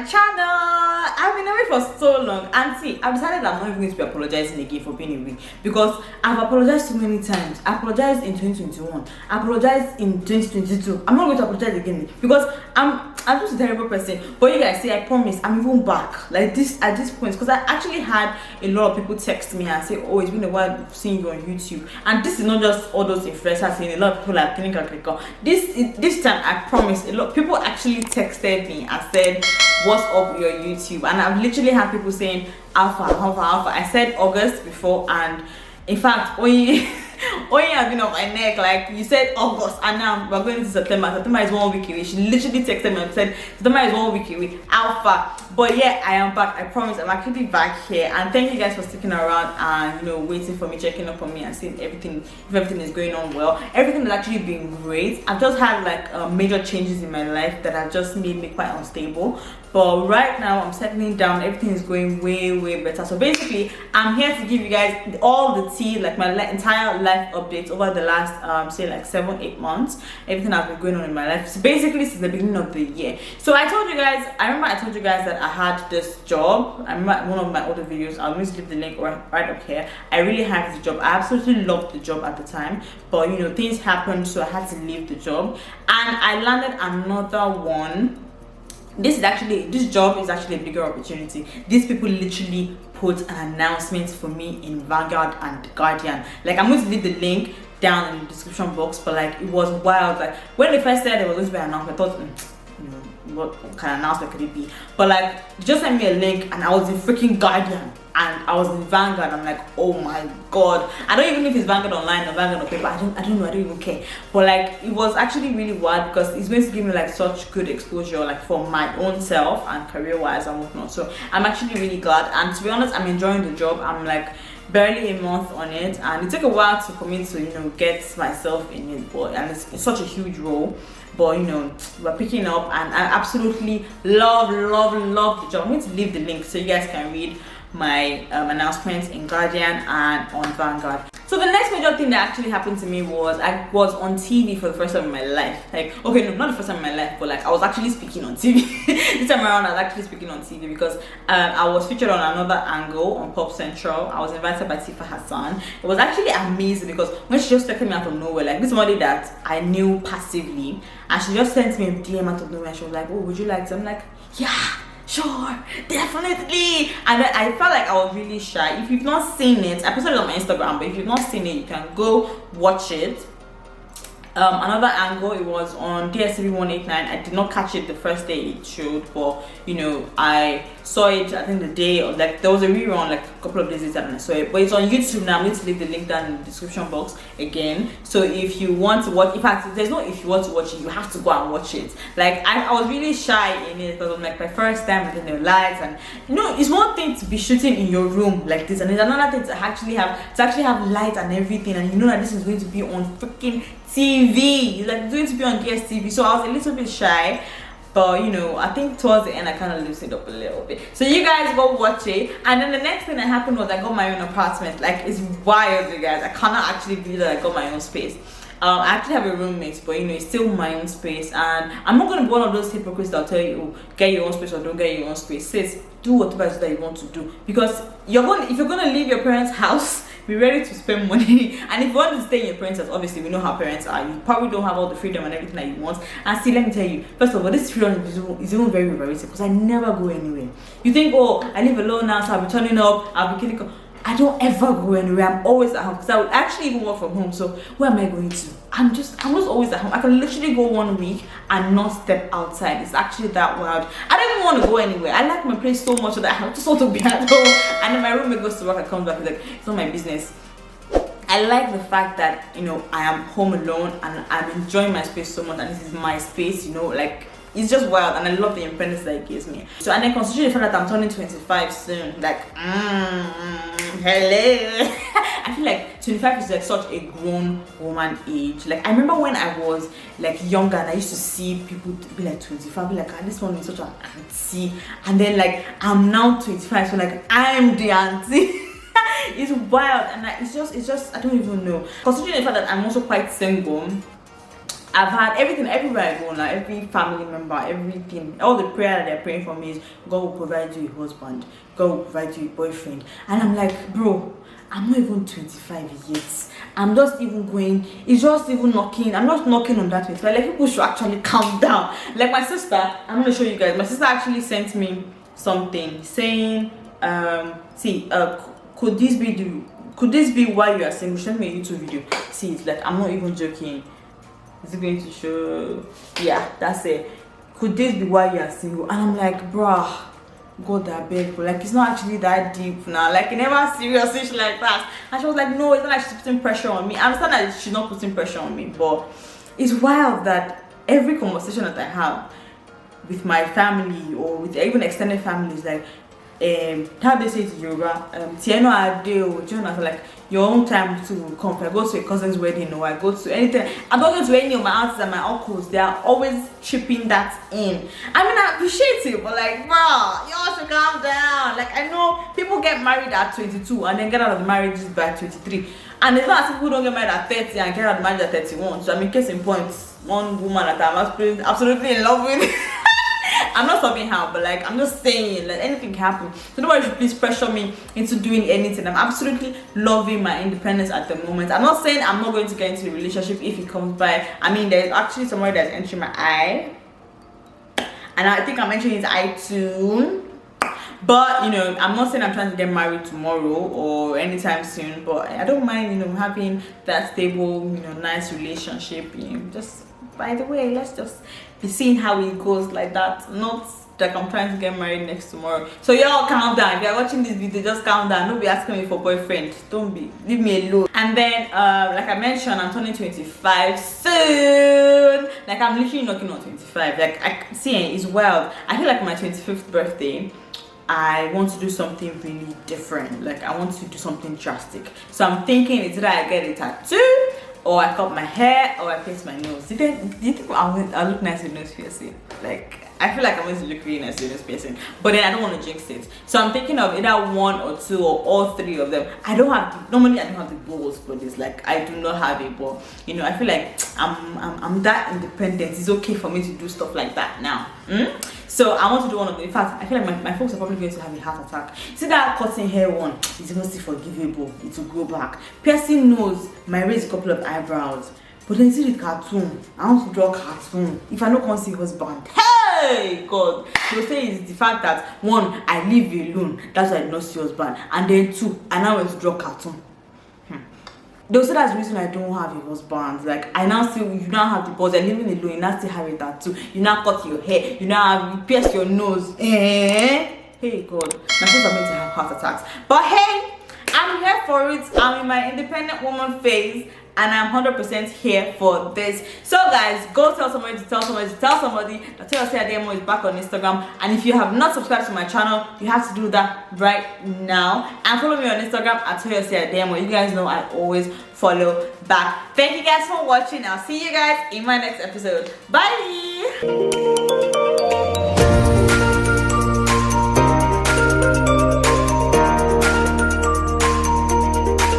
channel. I've been away for so long, and see, I've decided I'm not even going to be apologizing again for being away, because I've apologized so many times. I apologized in 2021, I apologized in 2022. I'm not going to apologize again because I'm just a terrible person. But you guys see, I promise I'm even back like this at this point, because I actually had a lot of people text me and say, oh, it's been a while seeing you on YouTube. And this is not just all those influencers saying, a lot of people are clinical. This time I promise a lot of people actually texted me and said, what's up with your YouTube? And I've literally had people saying alpha. I said August before, and in fact only has been on my neck, like you said August, and now we're going into September. September is 1 week away. She literally texted me and said September is 1 week away, alpha. But yeah, I am back. I promise I'm actually back here, and thank you guys for sticking around and waiting for me, checking up on me and seeing if everything is going on well. Everything has actually been great. I've just had like major changes in my life that have just made me quite unstable, but right now I'm settling down. Everything is going way better. So basically I'm here to give you guys all the tea, like my entire life updates over the last say like 7-8 months, everything that's been going on in my life. So basically since the beginning of the year. So I remember I told you guys that I had this job. I remember one of my older videos, I'll just leave the link right up here. I really had this job. I absolutely loved the job at the time, but things happened, so I had to leave the job, and I landed another one. This job is actually a bigger opportunity. These people literally put an announcement for me in Vanguard and Guardian. Like, I'm going to leave the link down in the description box, but like it was wild. Like when they first said it was going to be announced, I thought what kind of announcement could it be? But like, just sent me a link and I was in freaking Guardian and I was in Vanguard. I'm like, oh my god, I don't even know if it's Vanguard online or Vanguard on paper. I don't know, I don't even care. But like, it was actually really wild because it's going to give me like such good exposure, like for my own self and career wise and whatnot. So I'm actually really glad, and to be honest, I'm enjoying the job. I'm like barely a month on it, and it took a while for me to get myself in it, but and it's such a huge role. But we're picking up, and I absolutely love the job. I'm going to leave the link so you guys can read my announcements in Guardian and on Vanguard. So the next major thing that actually happened to me was I was on TV for the first time in my life. Like, okay, no, not the first time in my life, but like I was actually speaking on TV. This time around I was actually speaking on TV because I was featured on another angle on Pop Central. I was invited by Tifa Hassan. It was actually amazing because when she just texted me out of nowhere, like this somebody that I knew passively, and she just sent me a DM out of nowhere. She was like, oh, would you like to? I'm like, yeah, sure, definitely. And then I felt like I was really shy. If you've not seen it, I posted it on my Instagram, but if you've not seen it, you can go watch it. Another angle, it was on DSTV 189. I did not catch it the first day it showed, but I saw it, I think the day, or like there was a rerun like a couple of days later and I saw it. But it's on YouTube now. I'm going to leave the link down in the description box again. So if you want to watch, in fact, there's no if you want to watch it, you have to go and watch it. Like I was really shy in it because it was like my first time with the lights, and it's one thing to be shooting in your room like this, and it's another thing to actually have lights and everything, and that this is going to be on freaking TV, like it's going to be on DSTV. So I was a little bit shy, but I think towards the end I kind of loosened up a little bit. So you guys go watch it. And then the next thing that happened was I got my own apartment. Like, it's wild, you guys. I cannot actually believe that I got my own space. I actually have a roommate, but it's still my own space, and I'm not going to be one of those hypocrites that'll tell you, oh, get your own space or don't get your own space. Sis, do whatever it is that you want to do, because if you're going to leave your parents' house, be ready to spend money. And if you want to stay in your parents' house, obviously we know how parents are, you probably don't have all the freedom and everything that you want. And see, let me tell you, first of all, this freedom is even very overrated because I never go anywhere. You think, oh, I live alone now, so I'll be turning up, I'll be killing. I don't ever go anywhere. I'm always at home because I would actually even work from home. So where am I going to? I'm just always at home. I can literally go 1 week and not step outside. It's actually that wild. I don't even want to go anywhere. I like my place so much that I just want to be at home. And then my roommate goes to work and comes back, he's like, it's not my business. I like the fact that I am home alone and I'm enjoying my space so much, and this is my space. Like, it's just wild, and I love the independence that it gives me. So, and then considering the fact that I'm turning 25 soon, like, hello. I feel like 25 is like such a grown woman age. Like, I remember when I was like younger and I used to see people be like 25, I'd be like, this one is such an auntie. And then like, I'm now 25, so like, I'm the auntie. It's wild, and it's just I don't even know. Considering the fact that I'm also quite single, I've had everything everywhere I go now, every family member, everything, all the prayer that they're praying for me is God will provide you a husband, God will provide you a boyfriend. And I'm like, bro, I'm not even 25 yet. I'm just even going, it's just even knocking. I'm not knocking on that way. But like, people should actually calm down. Like my sister, I'm gonna show you guys. My sister actually sent me something saying, could this be why you are single? She sent me a YouTube video. See, it's like, I'm not even joking. Is it going to show? Yeah, that's it. Could this be why you are single? And I'm like, bruh, God, I beg, but like, it's not actually that deep now. Like, it never serious ish like that. And she was like, no, it's not like she's putting pressure on me. I understand that she's not putting pressure on me, but it's wild that every conversation that I have with my family or with even extended families, like, how they say it in Yoruba, Tieno Adeo, Jonas, like, your own time to come. If I go to a cousin's wedding or I go to anything, I don't go to any of my aunts and my uncles, they are always chipping that in. I mean, I appreciate it, but like, bro, y'all should calm down. Like, I know people get married at 22 and then get out of marriage by 23. And it's not as if people don't get married at 30 and get out of marriage at 31. So I mean, case in point, one woman that I'm absolutely in love with. I'm not stopping her, but like, I'm just saying, like, anything can happen. So nobody should please pressure me into doing anything. I'm absolutely loving my independence at the moment. I'm not saying I'm not going to get into a relationship if it comes by. I mean, there's actually somebody that's entering my eye, and I think I'm entering his eye soon. But you know, I'm not saying I'm trying to get married tomorrow or anytime soon, but I don't mind, you know, having that stable, you know, nice relationship. You know, just by the way, let's just be seeing how it goes like that. Not like I'm trying to get married next tomorrow. So y'all calm down. If you're watching this video, just calm down. Don't be asking me for boyfriend. Don't be, leave me alone. And then like I mentioned, I'm turning 25 soon. Like, I'm literally knocking on 25. Like, I see, it's wild. I feel like my 25th birthday, I want to do something really different. Like, I want to do something drastic. So I'm thinking it's either I get a tattoo, or I cut my hair, or I paint my nose. Do you think I'll look nice with nose piercing? Like, I feel like I'm going to look really nice with nose piercing, but then I don't want to jinx it. So I'm thinking of either one or two or all three of them. Normally I don't have the balls for this. Like, I do not have it, but you know, I feel like I'm that independent. It's okay for me to do stuff like that now. So I want to do one of them. In fact, I feel like my folks are probably going to have a heart attack. See that cutting hair one? It's mostly forgivable. It will grow back. Piercing nose, might raise a couple of eyebrows. But then see the cartoon. I want to draw cartoon. If I don't come see husband, hey God, they'll say it's the fact that one, I live alone. That's why I did not see husband. And then two, I now want to draw cartoon. They'll say that's the reason I don't have a husband. Like, I now see you now have the balls, you're living alone, you now still have a tattoo, you now cut your hair, you pierce your nose. Hey God, my friends are meant to have heart attacks. But hey, I'm here for it. I'm in my independent woman phase, and I'm 100% here for this. So guys, go tell somebody to tell somebody to tell somebody that Tell Yourself Demo is back on Instagram. And if you have not subscribed to my channel, you have to do that right now. And follow me on Instagram at Tell Yourself Demo. You guys know I always follow back. Thank you guys for watching. I'll see you guys in my next episode. Bye.